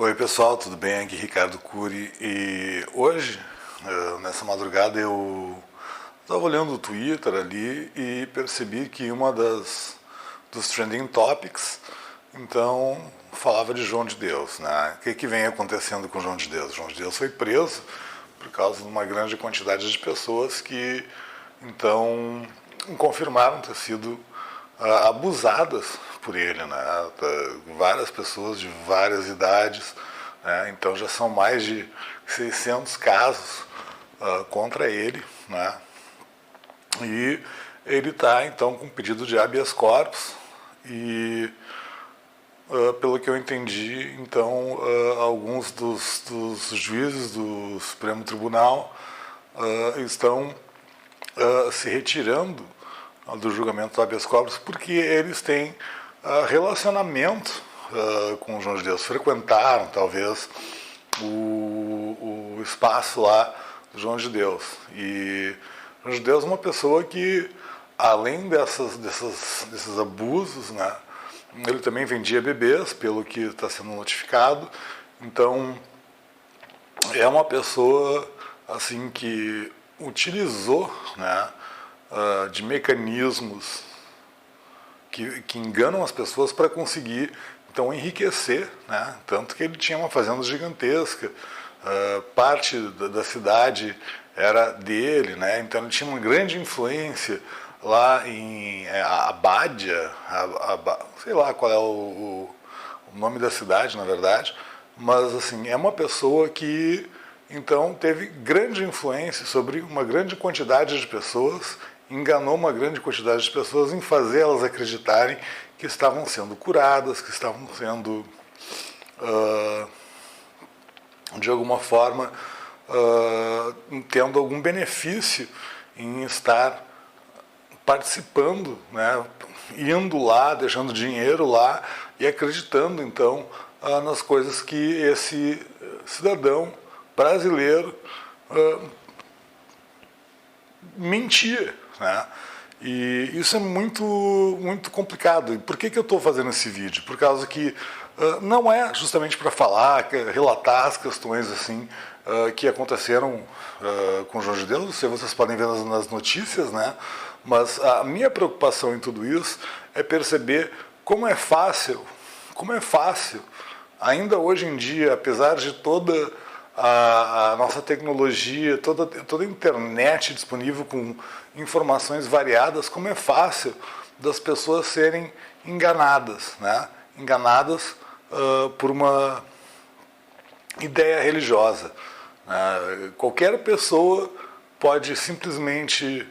Oi pessoal, tudo bem? Aqui Ricardo Cury e hoje, nessa madrugada, eu estava olhando o Twitter ali e percebi que dos trending topics, então, falava de João de Deus, né? O que vem acontecendo com João de Deus? João de Deus foi preso por causa de uma grande quantidade de pessoas que, então, confirmaram ter sido abusadas por ele, né? Várias pessoas de várias idades, né? Então já são mais de 600 casos contra ele, né? E ele está então com pedido de habeas corpus e pelo que eu entendi, então alguns dos juízes do Supremo Tribunal estão se retirando do julgamento do habeas corpus porque eles têm relacionamento com o João de Deus, frequentaram talvez o espaço lá do João de Deus. E João de Deus é uma pessoa que, além desses abusos, né, ele também vendia bebês, pelo que está sendo notificado. Então, é uma pessoa assim que utilizou, né, de mecanismos que enganam as pessoas para conseguir, então, enriquecer, né? Tanto que ele tinha uma fazenda gigantesca, parte da cidade era dele, né? Então ele tinha uma grande influência lá em Abádia, sei lá qual é o nome da cidade, na verdade, mas assim, é uma pessoa que então teve grande influência sobre uma grande quantidade de pessoas, enganou uma grande quantidade de pessoas em fazer elas acreditarem que estavam sendo curadas, que estavam sendo, de alguma forma, tendo algum benefício em estar participando, né, indo lá, deixando dinheiro lá e acreditando, então, nas coisas que esse cidadão brasileiro mentia, né? E isso é muito, muito complicado. E por que eu estou fazendo esse vídeo? Por causa que não é justamente para falar, relatar as questões assim que aconteceram com o João de Deus, não sei, vocês podem ver nas notícias, né? Mas a minha preocupação em tudo isso é perceber como é fácil, ainda hoje em dia, apesar de toda a nossa tecnologia, toda a internet disponível com informações variadas, como é fácil das pessoas serem enganadas, né? Enganadas por uma ideia religiosa. Qualquer pessoa pode simplesmente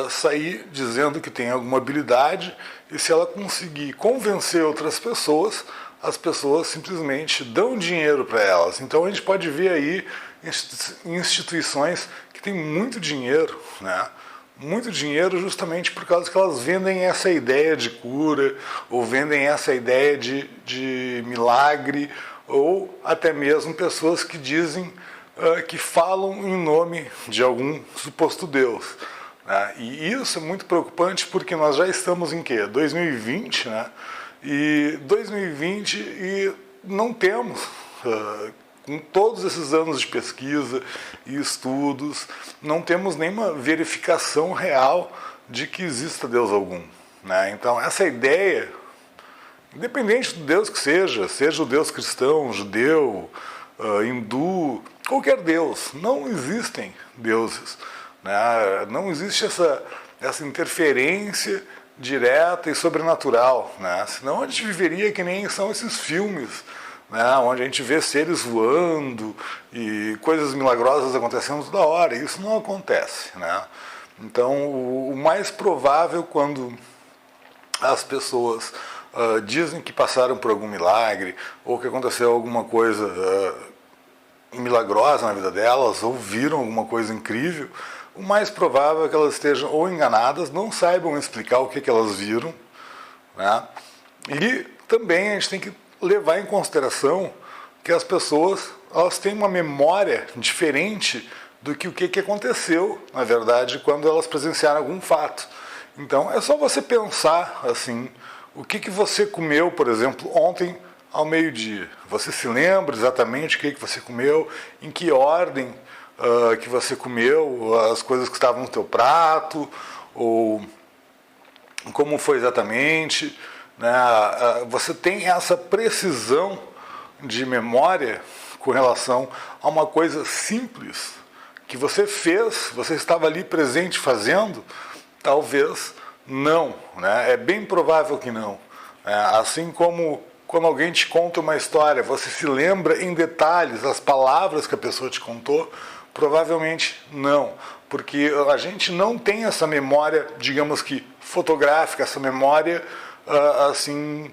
sair dizendo que tem alguma habilidade e se ela conseguir convencer outras pessoas, as pessoas simplesmente dão dinheiro para elas. Então a gente pode ver aí instituições que têm muito dinheiro, né? Muito dinheiro justamente por causa que elas vendem essa ideia de cura, ou vendem essa ideia de milagre, ou até mesmo pessoas que dizem, que falam em nome de algum suposto Deus. Né? E isso é muito preocupante porque nós já estamos em quê? 2020, né? E 2020 e não temos, com todos esses anos de pesquisa e estudos, não temos nenhuma verificação real de que exista Deus algum. Né? Então essa ideia, independente do Deus que seja o Deus cristão, judeu, hindu, qualquer Deus, não existem deuses. Né? Não existe essa interferência direta e sobrenatural, né? Senão a gente viveria que nem são esses filmes, né? Onde a gente vê seres voando e coisas milagrosas acontecendo toda hora. E isso não acontece, né? Então, o mais provável quando as pessoas dizem que passaram por algum milagre ou que aconteceu alguma coisa milagrosa na vida delas ou viram alguma coisa incrível, o mais provável é que elas estejam ou enganadas, não saibam explicar o que elas viram, né? E também a gente tem que levar em consideração que as pessoas elas têm uma memória diferente do que o que aconteceu, na verdade, quando elas presenciaram algum fato. Então é só você pensar assim, o que você comeu, por exemplo, ontem ao meio-dia. Você se lembra exatamente o que você comeu, em que ordem que você comeu, as coisas que estavam no teu prato, ou como foi exatamente, né? Você tem essa precisão de memória com relação a uma coisa simples que você fez, você estava ali presente fazendo? Talvez não, né? É bem provável que não. Assim como quando alguém te conta uma história, você se lembra em detalhes as palavras que a pessoa te contou? Provavelmente não, porque a gente não tem essa memória, digamos que fotográfica, essa memória assim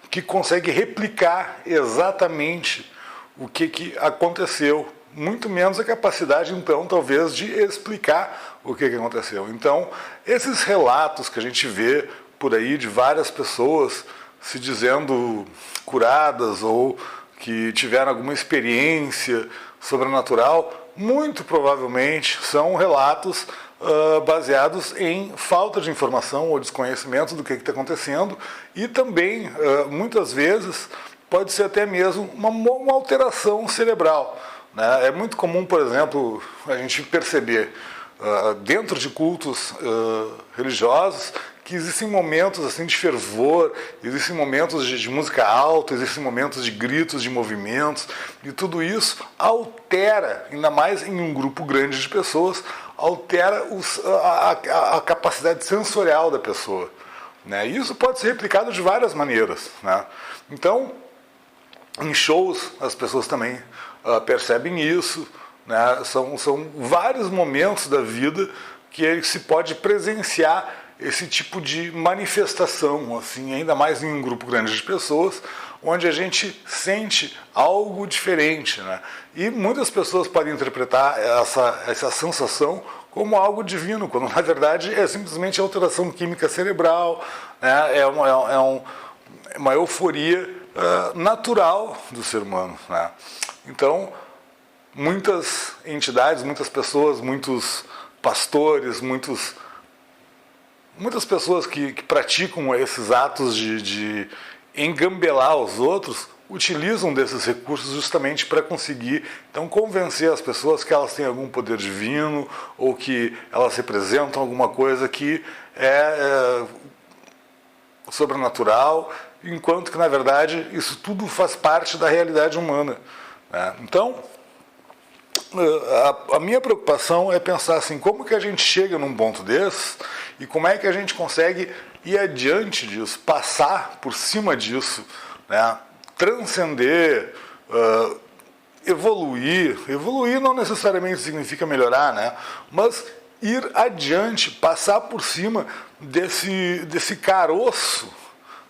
que consegue replicar exatamente o que aconteceu, muito menos a capacidade, então, talvez, de explicar o que aconteceu. Então, esses relatos que a gente vê por aí de várias pessoas se dizendo curadas ou que tiveram alguma experiência sobrenatural, muito provavelmente são relatos baseados em falta de informação ou desconhecimento do que está acontecendo, e também, muitas vezes, pode ser até mesmo uma alteração cerebral, né? É muito comum, por exemplo, a gente perceber dentro de cultos religiosos que existem momentos assim de fervor, existem momentos de música alta, existem momentos de gritos, de movimentos, e tudo isso altera, ainda mais em um grupo grande de pessoas, altera a capacidade sensorial da pessoa, né? E isso pode ser replicado de várias maneiras, né? Então, em shows, as pessoas também percebem isso, né? São vários momentos da vida que se pode presenciar esse tipo de manifestação, assim, ainda mais em um grupo grande de pessoas, onde a gente sente algo diferente, né? E muitas pessoas podem interpretar essa sensação como algo divino, quando na verdade é simplesmente alteração química cerebral, né? É uma euforia natural do ser humano, né? Então, muitas entidades, muitas pessoas, muitos pastores, muitas pessoas que praticam esses atos de engambelar os outros, utilizam desses recursos justamente para conseguir, então, convencer as pessoas que elas têm algum poder divino ou que elas representam alguma coisa que é sobrenatural, enquanto que, na verdade, isso tudo faz parte da realidade humana, né? Então, a minha preocupação é pensar assim, como que a gente chega num ponto desse e como é que a gente consegue ir adiante disso, passar por cima disso, né? Transcender, evoluir. Evoluir não necessariamente significa melhorar, né? Mas ir adiante, passar por cima desse caroço,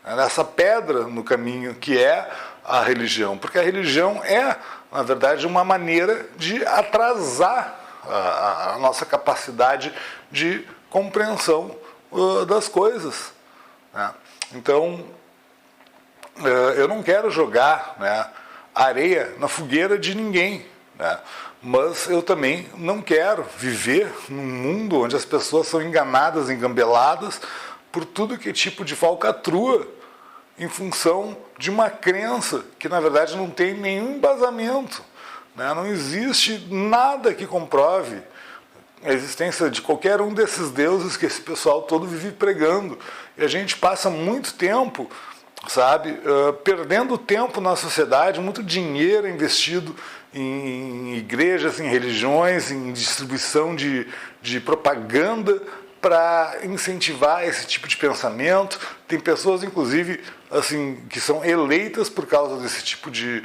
né? Dessa pedra no caminho que é a religião. Porque a religião é, na verdade, uma maneira de atrasar a nossa capacidade de compreensão das coisas, né? Então, eu não quero jogar, né, areia na fogueira de ninguém, né? Mas eu também não quero viver num mundo onde as pessoas são enganadas, engambeladas por tudo que é tipo de falcatrua em função de uma crença que, na verdade, não tem nenhum embasamento, né? Não existe nada que comprove a existência de qualquer um desses deuses que esse pessoal todo vive pregando. E a gente passa muito tempo, sabe, perdendo tempo na sociedade, muito dinheiro investido em igrejas, em religiões, em distribuição de propaganda para incentivar esse tipo de pensamento. Tem pessoas, inclusive, assim, que são eleitas por causa desse tipo de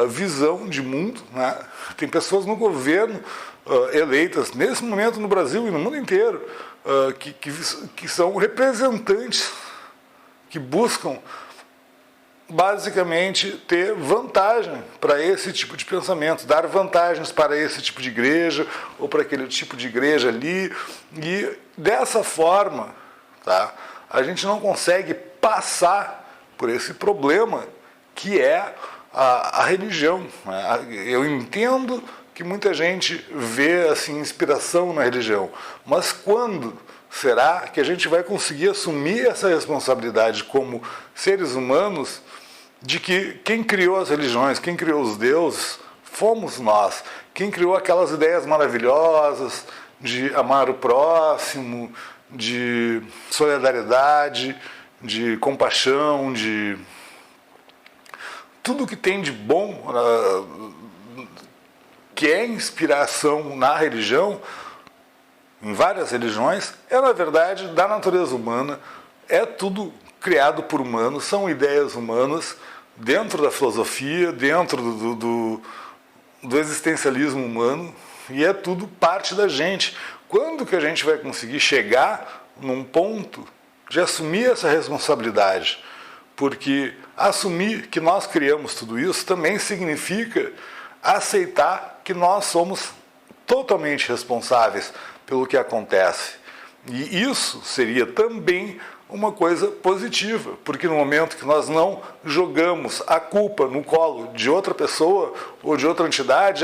visão de mundo, né? Tem pessoas no governo eleitas, nesse momento no Brasil e no mundo inteiro, que são representantes, que buscam basicamente ter vantagem para esse tipo de pensamento, dar vantagens para esse tipo de igreja ou para aquele tipo de igreja ali, e dessa forma, tá, a gente não consegue passar por esse problema que é a religião, né? Eu entendo que muita gente vê assim, inspiração na religião, mas quando será que a gente vai conseguir assumir essa responsabilidade como seres humanos de que quem criou as religiões, quem criou os deuses, fomos nós. Quem criou aquelas ideias maravilhosas de amar o próximo, de solidariedade, de compaixão, de tudo que tem de bom, que é inspiração na religião, em várias religiões, é na verdade da natureza humana, é tudo criado por humanos, são ideias humanas, dentro da filosofia, dentro do existencialismo humano, e é tudo parte da gente. Quando que a gente vai conseguir chegar num ponto de assumir essa responsabilidade? Porque assumir que nós criamos tudo isso também significa aceitar que nós somos totalmente responsáveis pelo que acontece. E isso seria também uma coisa positiva, porque no momento que nós não jogamos a culpa no colo de outra pessoa ou de outra entidade,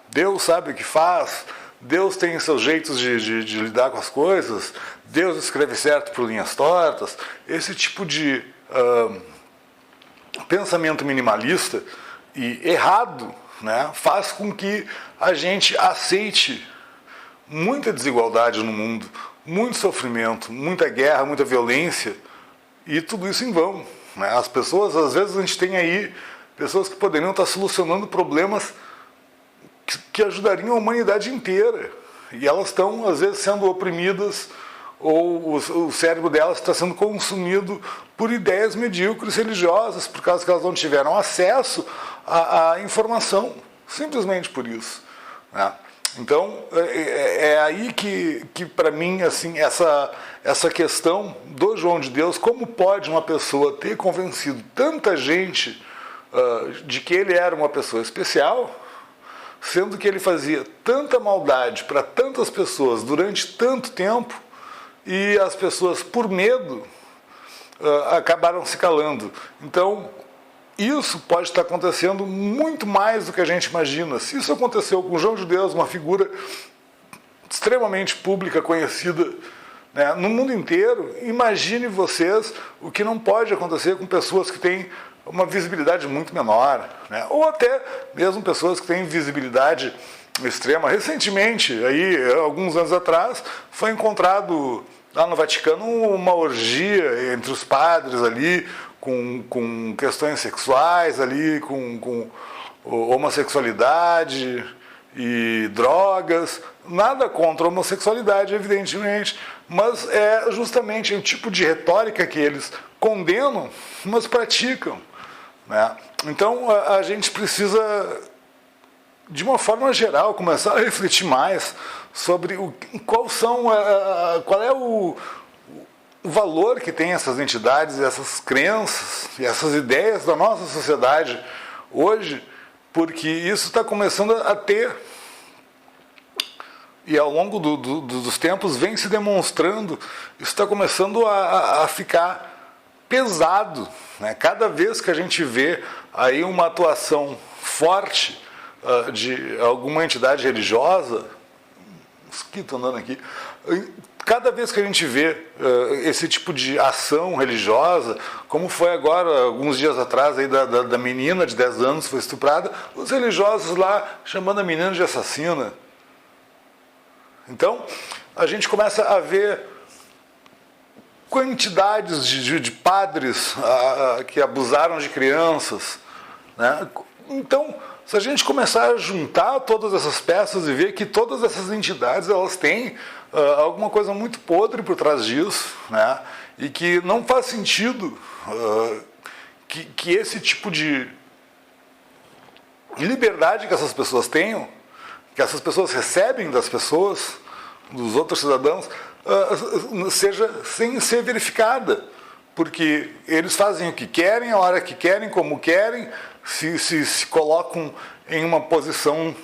Deus sabe o que faz, Deus tem seus jeitos de lidar com as coisas, Deus escreve certo por linhas tortas, esse tipo de pensamento minimalista e errado, né, faz com que a gente aceite muita desigualdade no mundo, muito sofrimento, muita guerra, muita violência, e tudo isso em vão, né? As pessoas, às vezes a gente tem aí pessoas que poderiam estar solucionando problemas que ajudariam a humanidade inteira, e elas estão, às vezes, sendo oprimidas, ou o cérebro delas está sendo consumido por ideias medíocres religiosas, por causa que elas não tiveram acesso à informação, simplesmente por isso, né? Então, é aí que para mim, assim, essa questão do João de Deus, como pode uma pessoa ter convencido tanta gente de que ele era uma pessoa especial, sendo que ele fazia tanta maldade para tantas pessoas durante tanto tempo, e as pessoas, por medo, acabaram se calando. Então, isso pode estar acontecendo muito mais do que a gente imagina. Se isso aconteceu com João de Deus, uma figura extremamente pública, conhecida, né, no mundo inteiro, imagine vocês o que não pode acontecer com pessoas que têm uma visibilidade muito menor, né, ou até mesmo pessoas que têm visibilidade extrema. Recentemente, aí, alguns anos atrás, foi encontrado lá no Vaticano uma orgia entre os padres ali, com questões sexuais ali, com homossexualidade e drogas. Nada contra a homossexualidade, evidentemente, mas é justamente o tipo de retórica que eles condenam, mas praticam, né? Então a gente precisa, de uma forma geral, começar a refletir mais sobre qual é o valor que tem essas entidades, essas crenças e essas ideias da nossa sociedade hoje, porque isso está começando a ter, e ao longo dos tempos vem se demonstrando, isso está começando a ficar pesado, né? Cada vez que a gente vê aí uma atuação forte de alguma entidade religiosa, mosquito andando aqui, cada vez que a gente vê esse tipo de ação religiosa, como foi agora, alguns dias atrás, aí da menina de 10 anos que foi estuprada, os religiosos lá chamando a menina de assassina. Então, a gente começa a ver quantidades de padres que abusaram de crianças, né? Então, se a gente começar a juntar todas essas peças e ver que todas essas entidades, elas têm alguma coisa muito podre por trás disso, né? E que não faz sentido que esse tipo de liberdade que essas pessoas tenham, que essas pessoas recebem das pessoas, dos outros cidadãos, seja sem ser verificada, porque eles fazem o que querem, a hora que querem, como querem, se colocam em uma posição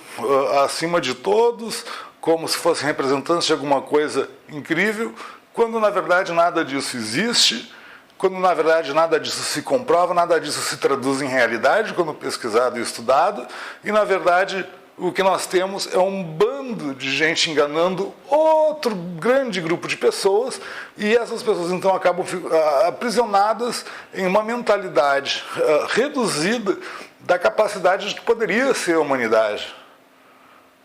acima de todos, como se fossem representantes de alguma coisa incrível, quando na verdade nada disso existe, quando na verdade nada disso se comprova, nada disso se traduz em realidade, quando pesquisado e estudado, e na verdade o que nós temos é um bando de gente enganando outro grande grupo de pessoas, e essas pessoas então acabam aprisionadas em uma mentalidade reduzida da capacidade de que poderia ser a humanidade.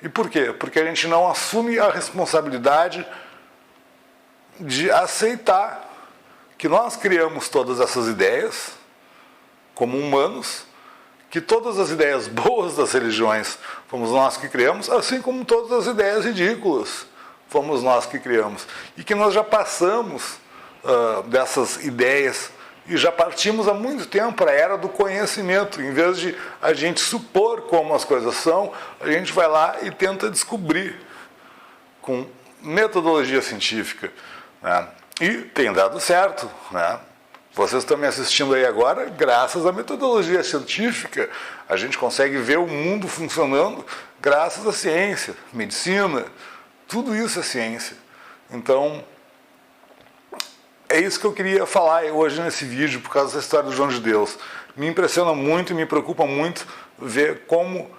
E por quê? Porque a gente não assume a responsabilidade de aceitar que nós criamos todas essas ideias como humanos, que todas as ideias boas das religiões fomos nós que criamos, assim como todas as ideias ridículas fomos nós que criamos. E que nós já passamos dessas ideias e já partimos há muito tempo para a era do conhecimento. Em vez de a gente supor como as coisas são, a gente vai lá e tenta descobrir com metodologia científica, né? E tem dado certo, né? Vocês estão me assistindo aí agora, graças à metodologia científica, a gente consegue ver o mundo funcionando graças à ciência, medicina, tudo isso é ciência. Então, é isso que eu queria falar hoje nesse vídeo, por causa dessa história do João de Deus. Me impressiona muito e me preocupa muito ver como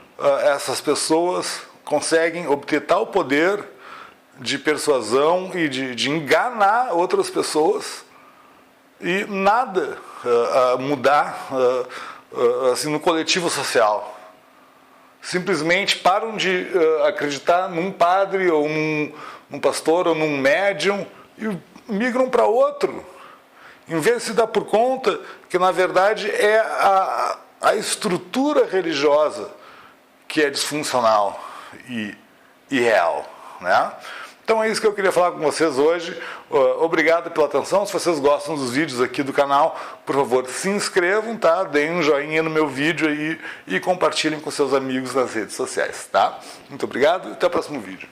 essas pessoas conseguem obter tal poder de persuasão e de enganar outras pessoas, e nada mudar assim, no coletivo social. Simplesmente param de acreditar num padre, ou num pastor, ou num médium, e migram para outro, em vez de se dar por conta que, na verdade, é a estrutura religiosa que é disfuncional e irreal, né? Então é isso que eu queria falar com vocês hoje. Obrigado pela atenção. Se vocês gostam dos vídeos aqui do canal, por favor, se inscrevam, tá? Deem um joinha no meu vídeo aí e compartilhem com seus amigos nas redes sociais, tá? Muito obrigado e até o próximo vídeo.